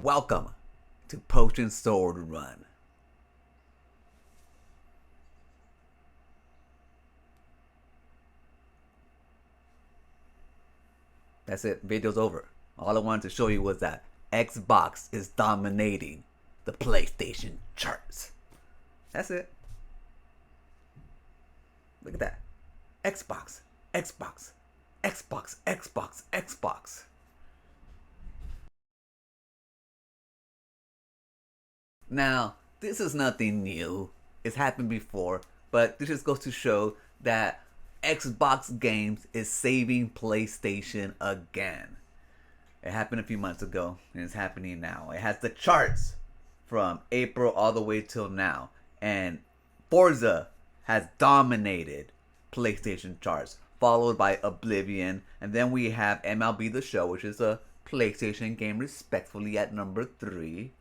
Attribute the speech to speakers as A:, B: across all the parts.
A: welcome to Potion Sword Run. That's it, video's over. All I wanted to show you was that Xbox is dominating the PlayStation charts. That's it. Look at that. Xbox, Xbox, Xbox, Xbox, Xbox. Now, this is nothing new. It's happened before, but this just goes to show that Xbox games is saving PlayStation again. It happened a few months ago, and it's happening now. It has the charts from April all the way till now, and Forza has dominated PlayStation charts, followed by Oblivion, and then we have MLB The Show, which is a PlayStation game, respectfully at number 3.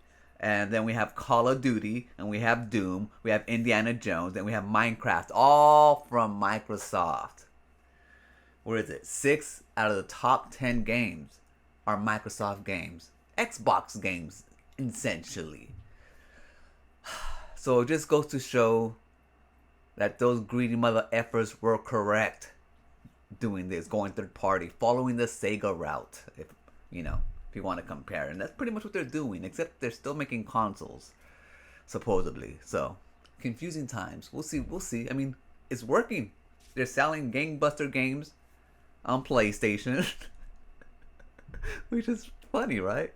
A: And then we have Call of Duty, and we have Doom, we have Indiana Jones, and we have Minecraft, all from Microsoft. Where is it? 6 out of the top 10 games are Microsoft games. Xbox games, essentially. So it just goes to show that those greedy mother effers were correct doing this, going third party, following the Sega route, if you want to compare. And that's pretty much what they're doing, except they're still making consoles, supposedly. So, confusing times. We'll see. I mean, it's working. They're selling gangbuster games on PlayStation, which is funny, right?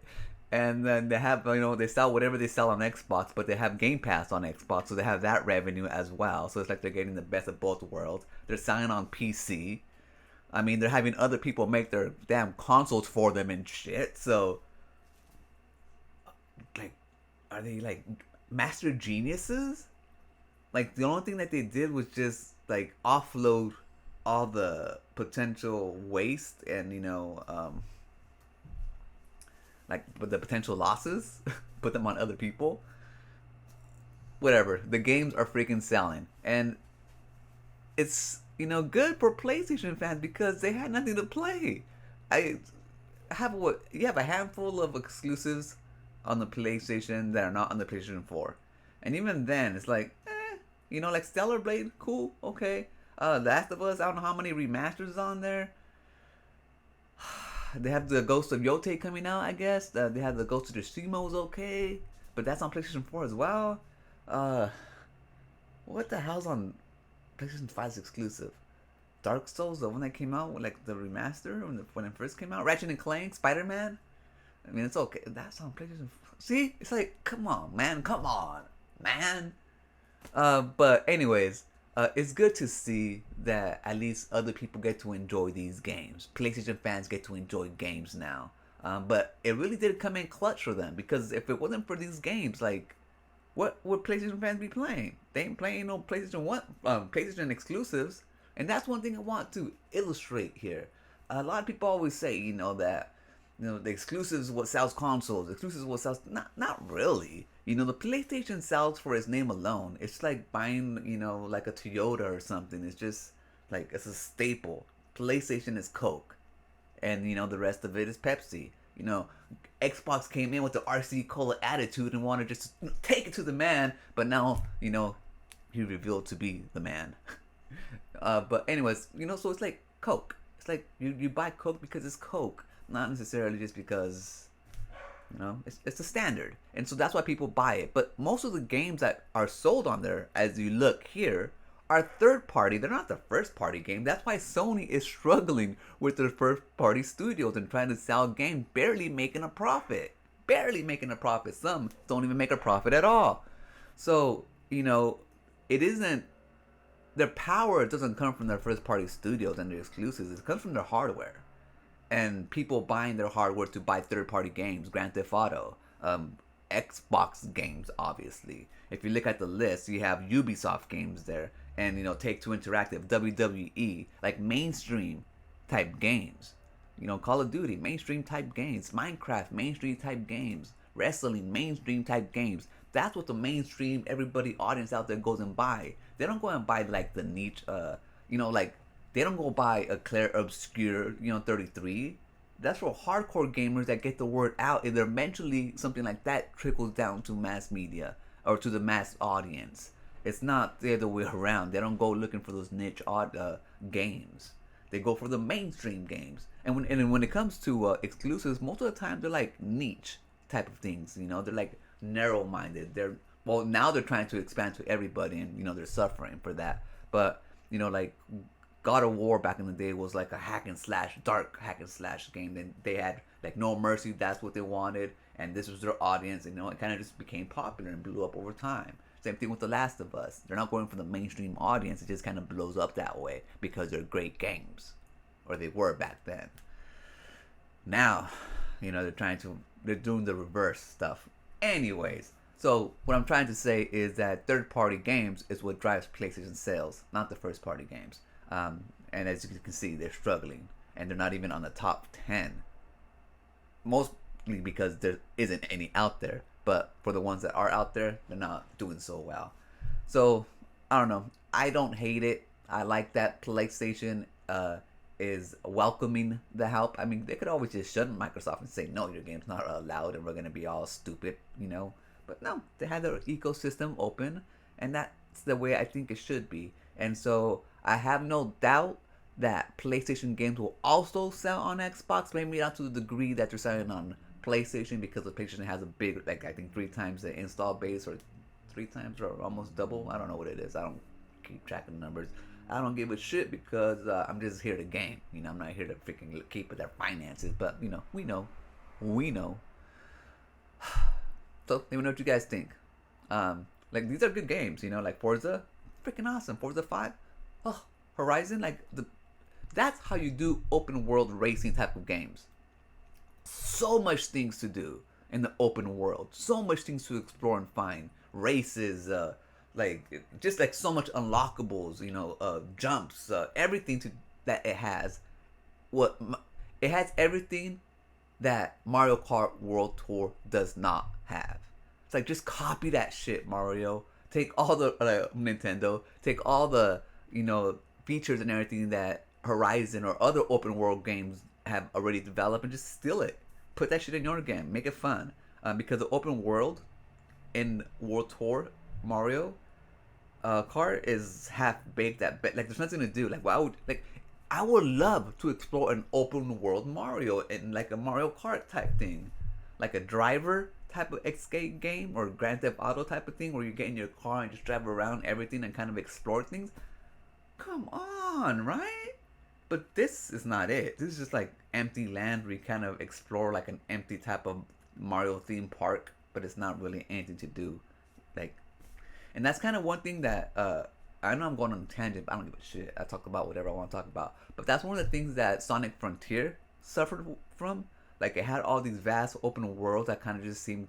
A: And then they have, they sell whatever they sell on Xbox, but they have Game Pass on Xbox, so they have that revenue as well. So it's like they're getting the best of both worlds. They're selling on PC. I mean, they're having other people make their damn consoles for them and shit. So, like, are they like master geniuses? Like, the only thing that they did was just like offload all the potential waste and like the potential losses, put them on other people. Whatever. The games are freaking selling, and it's good for PlayStation fans because they had nothing to play. You have a handful of exclusives on the PlayStation that are not on the PlayStation 4, and even then it's like, like Stellar Blade, cool, okay. Last of Us, I don't know how many remasters on there. They have the Ghost of Yotei coming out, I guess. They have the Ghost of Tsushima, okay, but that's on PlayStation 4 as well. What the hell's on PlayStation 5's exclusive? Dark Souls, the one that came out with like the remaster when it first came out. Ratchet and Clank, Spider-Man. I mean, it's okay. That's on PlayStation 4. See, it's like, come on, man. But anyways, it's good to see that at least other people get to enjoy these games. PlayStation fans get to enjoy games now. But it really did come in clutch for them, because if it wasn't for these games, like, what would PlayStation fans be playing? They ain't playing no PlayStation exclusives. And that's one thing I want to illustrate here. A lot of people always say, that the exclusives what sells consoles. Exclusives what sells. Not really. The PlayStation sells for its name alone. It's like buying, like a Toyota or something. It's just like, it's a staple. PlayStation is Coke, and the rest of it is Pepsi. Xbox came in with the RC Cola attitude and wanted to just take it to the man, but now he revealed to be the man. But anyways, so it's like Coke. It's like you buy Coke because it's Coke, not necessarily just because it's a standard. And so that's why people buy it. But most of the games that are sold on there, as you look here, are third party. They're not the first party game. That's why Sony is struggling with their first party studios and trying to sell games, barely making a profit. Some don't even make a profit at all. So it isn't, their power doesn't come from their first party studios and their exclusives. It comes from their hardware, and people buying their hardware to buy third party games. Grand Theft Auto, Xbox games, obviously. If you look at the list, you have Ubisoft games there, and Take-Two Interactive, WWE, like mainstream type games. Call of Duty, mainstream type games. Minecraft, mainstream type games. Wrestling, mainstream type games. That's what the mainstream, everybody, audience out there goes and buy. They don't go and buy like the niche, like they don't go buy a Claire Obscure, 33. that's for hardcore gamers that get the word out, and eventually something like that trickles down to mass media or to the mass audience. It's not the other way around. They don't go looking for those niche odd games. They go for the mainstream games. And when it comes to exclusives, most of the time they're like niche type of things. You know, they're like narrow minded. They're well now they're trying to expand to everybody, and you know they're suffering for that. But you know, like God of War back in the day was like a hack and slash, dark hack and slash game. Then they had like No Mercy. That's what they wanted, and this was their audience. You know, it kind of just became popular and blew up over time. Same thing with The Last of Us. They're not going for the mainstream audience. It just kind of blows up that way because they're great games, or they were back then. Now, you know, they're doing the reverse stuff. Anyways, so what I'm trying to say is that third-party games is what drives PlayStation sales, not the first-party games. And as you can see, they're struggling, and they're not even on the top 10. Mostly because there isn't any out there. But for the ones that are out there, they're not doing so well. So I don't know. I don't hate it. I like that PlayStation is welcoming the help. I mean, they could always just shut Microsoft and say, no, your game's not allowed and we're going to be all stupid, you know. But no, they have their ecosystem open, and that's the way I think it should be. And so I have no doubt that PlayStation games will also sell on Xbox, maybe not to the degree that they're selling on PlayStation, because the PlayStation has a big, like I think 3 times the install base, or 3 times or almost double. I don't know what it is. I don't keep track of the numbers. I don't give a shit because I'm just here to game. You know, I'm not here to freaking keep with their finances. But you know, we know. So let me know what you guys think. Like these are good games. You know, like Forza, freaking awesome. Forza 5, oh, Horizon, like that's how you do open world racing type of games. So much things to do in the open world. So much things to explore and find. Races, like just like so much unlockables. You know, jumps, everything that it has. What it has everything that Mario Kart World Tour does not have. It's like just copy that shit, Mario. Take all the Nintendo. Take all the features and everything that Horizon or other open world games have already developed and just steal it. Put that shit in your game. Make it fun. Because the open world in World Tour Mario Kart is half baked. Like there's nothing to do. Like I would love to explore an open world Mario in like a Mario Kart type thing, like a driver type of escape game or Grand Theft Auto type of thing where you get in your car and just drive around everything and kind of explore things. Come on, right? But this is not it. This is just like empty land where you kind of explore like an empty type of Mario theme park, but it's not really anything to do. Like, and that's kind of one thing that I know I'm going on a tangent, but I don't give a shit. I talk about whatever I want to talk about. But that's one of the things that Sonic Frontier suffered from. Like, it had all these vast open worlds that kind of just seemed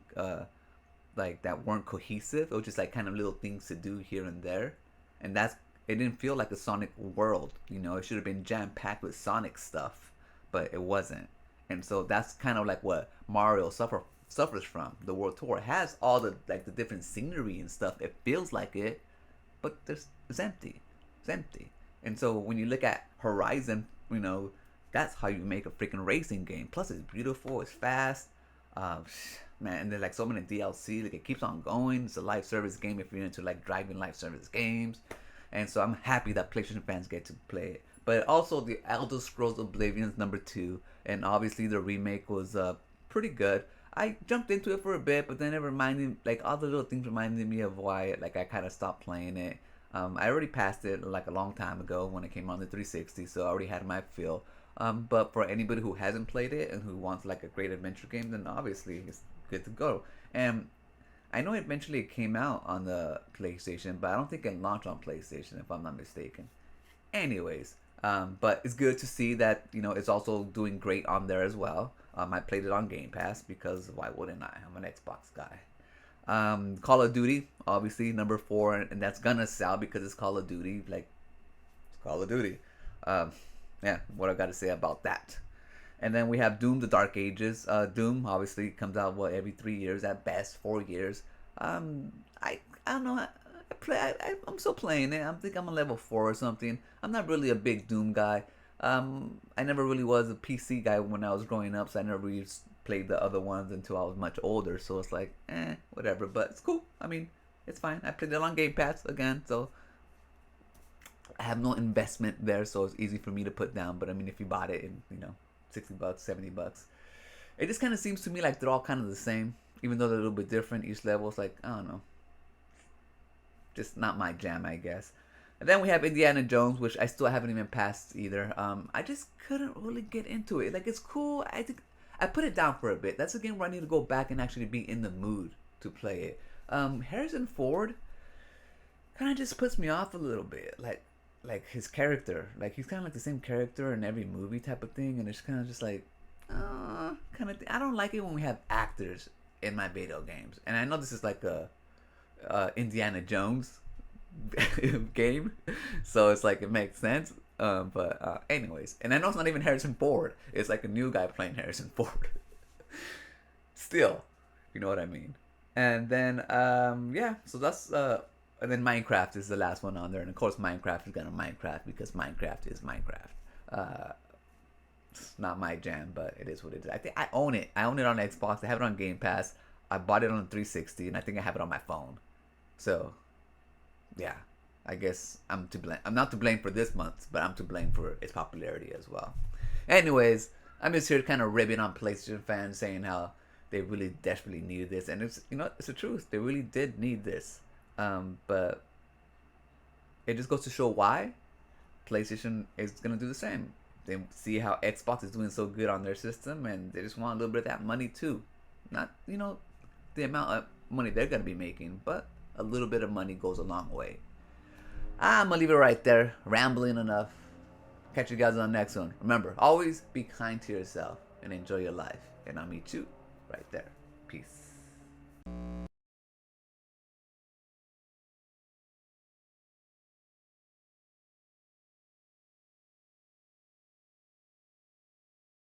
A: like that weren't cohesive. It was just like kind of little things to do here and there, and it didn't feel like a Sonic world. You know, it should have been jam packed with Sonic stuff, but it wasn't. And so that's kind of like what Mario suffers from. The World Tour it has all the different scenery and stuff. It feels like it, but it's empty. It's empty. And so when you look at Horizon, that's how you make a freaking racing game. Plus it's beautiful, it's fast, man. And there's like so many DLC. Like it keeps on going. It's a live service game if you're into like driving live service games. And so I'm happy that PlayStation fans get to play it. But also the Elder Scrolls Oblivion's #2, and obviously the remake was pretty good. I jumped into it for a bit, but then it reminded, like all the little things reminded me of why like I kind of stopped playing it. I already passed it like a long time ago when it came on the 360, so I already had my feel. But for anybody who hasn't played it and who wants like a great adventure game, then obviously it's good to go. And I know eventually it came out on the PlayStation, but I don't think it launched on PlayStation if I'm not mistaken. Anyways, but it's good to see that it's also doing great on there as well. I played it on Game Pass because why wouldn't I? I'm an Xbox guy. Call of Duty, obviously #4, and that's gonna sell because it's Call of Duty. Like it's Call of Duty. Yeah, what I got to say about that. And then we have Doom: The Dark Ages. Doom obviously comes out every 3 years at best, 4 years. I don't know. I'm still playing it. I think I'm on level 4 or something. I'm not really a big Doom guy. I never really was a PC guy when I was growing up, so I never really played the other ones until I was much older. So it's like, whatever. But it's cool. I mean, it's fine. I played it on Game Pass again, so I have no investment there, so it's easy for me to put down. But I mean, if you bought it in, $60, $70, it just kind of seems to me like they're all kind of the same, even though they're a little bit different. Each level is like, I don't know, just not my jam, I guess. And then we have Indiana Jones, which I still haven't even passed either. I just couldn't really get into it. Like, it's cool. I think I put it down for a bit. That's a game where I need to go back and actually be in the mood to play it. Harrison Ford kind of just puts me off a little bit. Like his character. Like, he's kind of like the same character in every movie type of thing, and it's kind of just like, kind of. I don't like it when we have actors in my video games. And I know this is like a Indiana Jones game, so it's like it makes sense. But anyways, and I know it's not even Harrison Ford. It's like a new guy playing Harrison Ford. Still, you know what I mean. And then yeah, so that's and then Minecraft is the last one on there, and of course Minecraft is gonna Minecraft because Minecraft is Minecraft. It's not my jam, but it is what it is. I think I own it. I own it on Xbox. I have it on Game Pass. I bought it on 360, and I think I have it on my phone. So, yeah, I guess I'm to blame. I'm not to blame for this month, but I'm to blame for its popularity as well. Anyways, I'm just here kind of ribbing on PlayStation fans, saying how they really desperately needed this, and it's the truth. They really did need this, but it just goes to show why PlayStation is gonna do the same. They see how Xbox is doing so good on their system, and they just want a little bit of that money too. Not the amount of money they're gonna be making, but a little bit of money goes a long way. I'm gonna leave it right there. Rambling enough. Catch you guys on the next one. Remember, always be kind to yourself and enjoy your life. And I'll meet you right there. Peace.